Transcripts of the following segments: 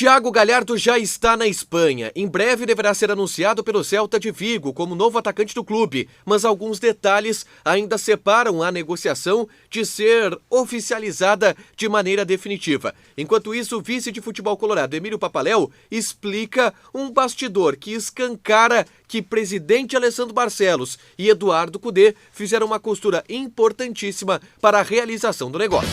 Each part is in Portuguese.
Thiago Galhardo já está na Espanha. Em breve deverá ser anunciado pelo Celta de Vigo como novo atacante do clube, mas alguns detalhes ainda separam a negociação de ser oficializada de maneira definitiva. Enquanto isso, o vice de futebol colorado, Emílio Papaléu, explica um bastidor que escancara que presidente Alessandro Barcelos e Eduardo Cudê fizeram uma costura importantíssima para a realização do negócio.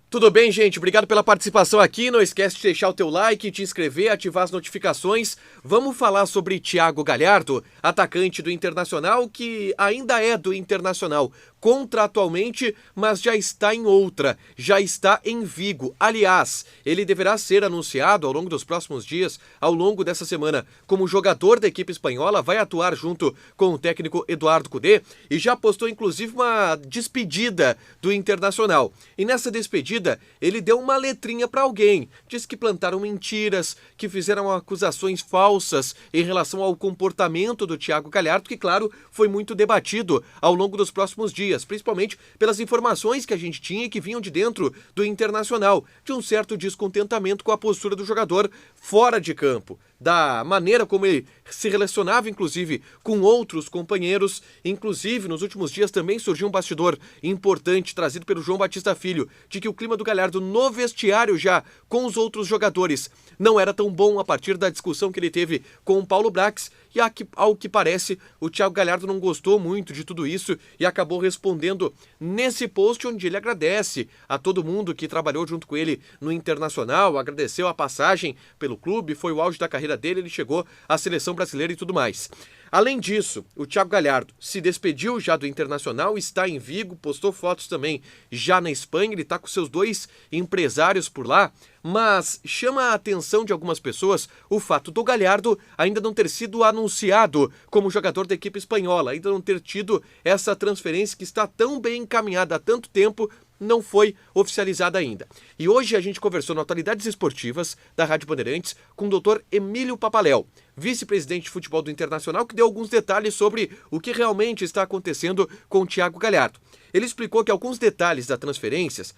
Tudo bem, gente? Obrigado pela participação aqui. Não esquece de deixar o teu like, te inscrever, ativar as notificações. Vamos falar sobre Thiago Galhardo, atacante do Internacional, que ainda é do Internacional contratualmente, mas já está em outra, já está em Vigo. Aliás, ele deverá ser anunciado ao longo dos próximos dias, ao longo dessa semana, como jogador da equipe espanhola, vai atuar junto com o técnico Eduardo Cudê e já postou inclusive uma despedida do Internacional. E nessa despedida, ele deu uma letrinha para alguém, disse que plantaram mentiras, que fizeram acusações falsas em relação ao comportamento do Thiago Galhardo, que claro, foi muito debatido ao longo dos próximos dias, principalmente pelas informações que a gente tinha e que vinham de dentro do Internacional, de um certo descontentamento com a postura do jogador fora de campo, da maneira como ele se relacionava, inclusive, com outros companheiros. Inclusive, nos últimos dias também surgiu um bastidor importante trazido pelo João Batista Filho, de que o clima do Galhardo no vestiário já com os outros jogadores não era tão bom a partir da discussão que ele teve com o Paulo Brax. E ao que parece, o Thiago Galhardo não gostou muito de tudo isso e acabou respondendo nesse post onde ele agradece a todo mundo que trabalhou junto com ele no Internacional, agradeceu a passagem pelo clube, foi o auge da carreira dele, ele chegou à seleção brasileira e tudo mais. Além disso, o Thiago Galhardo se despediu já do Internacional, está em Vigo, postou fotos também já na Espanha, ele está com seus dois empresários por lá, mas chama a atenção de algumas pessoas o fato do Galhardo ainda não ter sido anunciado como jogador da equipe espanhola, ainda não ter tido essa transferência que está tão bem encaminhada há tanto tempo, não foi oficializada ainda. E hoje a gente conversou no Atualidades Esportivas da Rádio Bandeirantes com o Dr. Emílio Papaléu, vice-presidente de futebol do Internacional, que deu alguns detalhes sobre o que realmente está acontecendo com o Thiago Galhardo. Ele explicou que alguns detalhes das transferências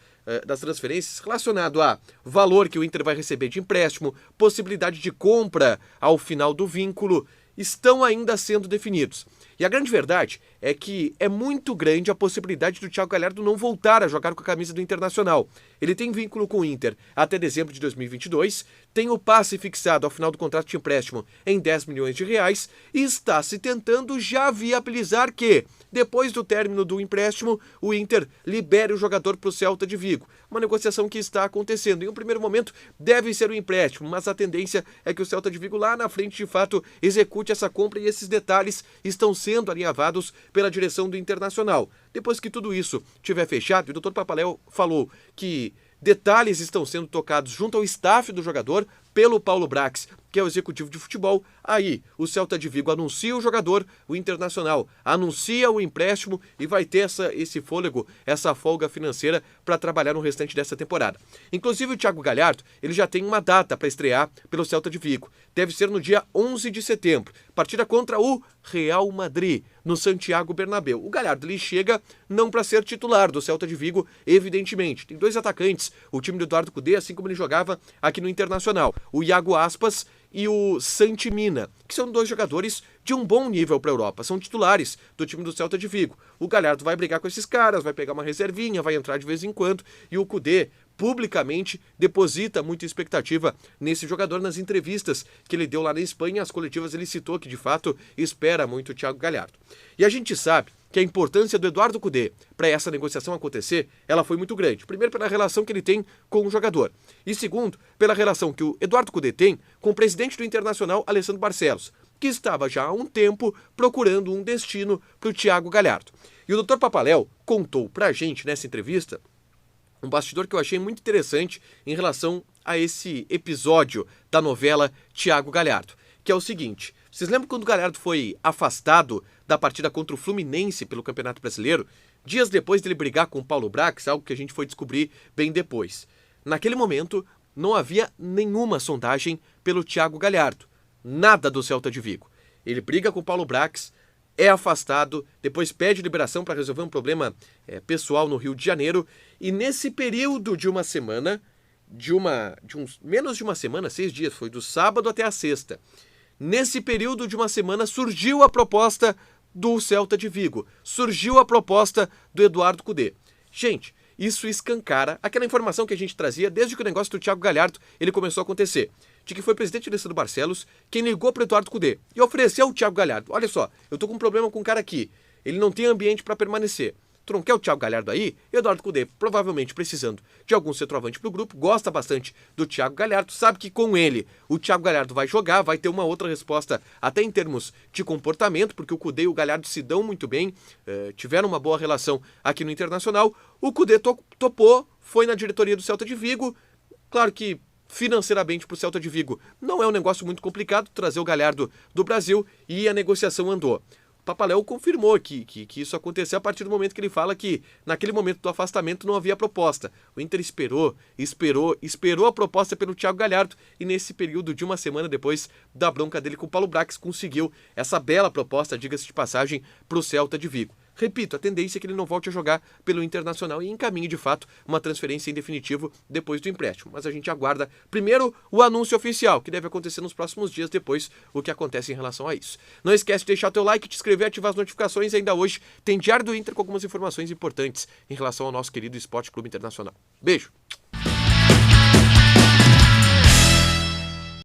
relacionados a valor que o Inter vai receber de empréstimo, possibilidade de compra ao final do vínculo, estão ainda sendo definidos. E a grande verdade é que é muito grande a possibilidade do Thiago Galhardo não voltar a jogar com a camisa do Internacional. Ele tem vínculo com o Inter até dezembro de 2022, tem o passe fixado ao final do contrato de empréstimo em 10 milhões de reais e está se tentando já viabilizar que, depois do término do empréstimo, o Inter libere o jogador para o Celta de Vigo. Uma negociação que está acontecendo. Em um primeiro momento deve ser o empréstimo, mas a tendência é que o Celta de Vigo lá na frente de fato execute essa compra e esses detalhes estão sendo alinhavados pela direção do Internacional. Depois que tudo isso tiver fechado, o Dr. Papaléu falou que detalhes estão sendo tocados junto ao staff do jogador pelo Paulo Brax, que é o executivo de futebol. Aí o Celta de Vigo anuncia o jogador, o Internacional anuncia o empréstimo e vai ter esse fôlego, essa folga financeira para trabalhar no restante dessa temporada. Inclusive o Thiago Galhardo, ele já tem uma data para estrear pelo Celta de Vigo. Deve ser no dia 11 de setembro, partida contra o Real Madrid, no Santiago Bernabéu. O Galhardo ele chega não para ser titular do Celta de Vigo, evidentemente. Tem dois atacantes, o time do Eduardo Cudê, assim como ele jogava aqui no Internacional, o Iago Aspas e o Santi Mina, que são dois jogadores de um bom nível para a Europa, são titulares do time do Celta de Vigo. O Galhardo vai brigar com esses caras, vai pegar uma reservinha, vai entrar de vez em quando, e o Cudê publicamente deposita muita expectativa nesse jogador. Nas entrevistas que ele deu lá na Espanha, as coletivas, ele citou que de fato espera muito o Thiago Galhardo. E a gente sabe que a importância do Eduardo Cudê para essa negociação acontecer, ela foi muito grande. Primeiro, pela relação que ele tem com o jogador. E segundo, pela relação que o Eduardo Cudê tem com o presidente do Internacional, Alessandro Barcelos, que estava já há um tempo procurando um destino para o Thiago Galhardo. E o Dr. Papaléu contou para a gente nessa entrevista um bastidor que eu achei muito interessante em relação a esse episódio da novela Thiago Galhardo, que é o seguinte: vocês lembram quando o Galhardo foi afastado da partida contra o Fluminense pelo Campeonato Brasileiro, dias depois dele brigar com o Paulo Brax, algo que a gente foi descobrir bem depois? Naquele momento, não havia nenhuma sondagem pelo Thiago Galhardo, nada do Celta de Vigo. Ele briga com o Paulo Brax, é afastado, depois pede liberação para resolver um problema pessoal no Rio de Janeiro, e nesse período de uma semana, menos de uma semana, 6 dias, foi do sábado até a sexta, nesse período de uma semana surgiu a proposta do Celta de Vigo, surgiu a proposta do Eduardo Cudê. Gente, isso escancara aquela informação que a gente trazia desde que o negócio do Thiago Galhardo ele começou a acontecer, de que foi o presidente Alessandro Barcelos quem ligou para o Eduardo Cudê e ofereceu ao Thiago Galhardo: olha só, eu tô com um problema com um cara aqui, ele não tem ambiente para permanecer. Tu não quer o Thiago Galhardo aí? Eduardo Cudê, provavelmente precisando de algum centroavante pro grupo, gosta bastante do Thiago Galhardo, sabe que com ele o Thiago Galhardo vai jogar, vai ter uma outra resposta até em termos de comportamento, porque o Cudê e o Galhardo se dão muito bem, tiveram uma boa relação aqui no Internacional. O Cudê topou, foi na diretoria do Celta de Vigo. Claro que financeiramente para o Celta de Vigo não é um negócio muito complicado trazer o Galhardo do Brasil, e a negociação andou. Papaléu confirmou que isso aconteceu a partir do momento que ele fala que naquele momento do afastamento não havia proposta. O Inter esperou a proposta pelo Thiago Galhardo, e nesse período de uma semana depois da bronca dele com o Paulo Brax conseguiu essa bela proposta, diga-se de passagem, para o Celta de Vigo. Repito, a tendência é que ele não volte a jogar pelo Internacional e encaminhe de fato uma transferência em definitivo depois do empréstimo. Mas a gente aguarda primeiro o anúncio oficial, que deve acontecer nos próximos dias, depois o que acontece em relação a isso. Não esquece de deixar o teu like, te inscrever, ativar as notificações. Ainda hoje tem Diário do Inter com algumas informações importantes em relação ao nosso querido Esporte Clube Internacional. Beijo!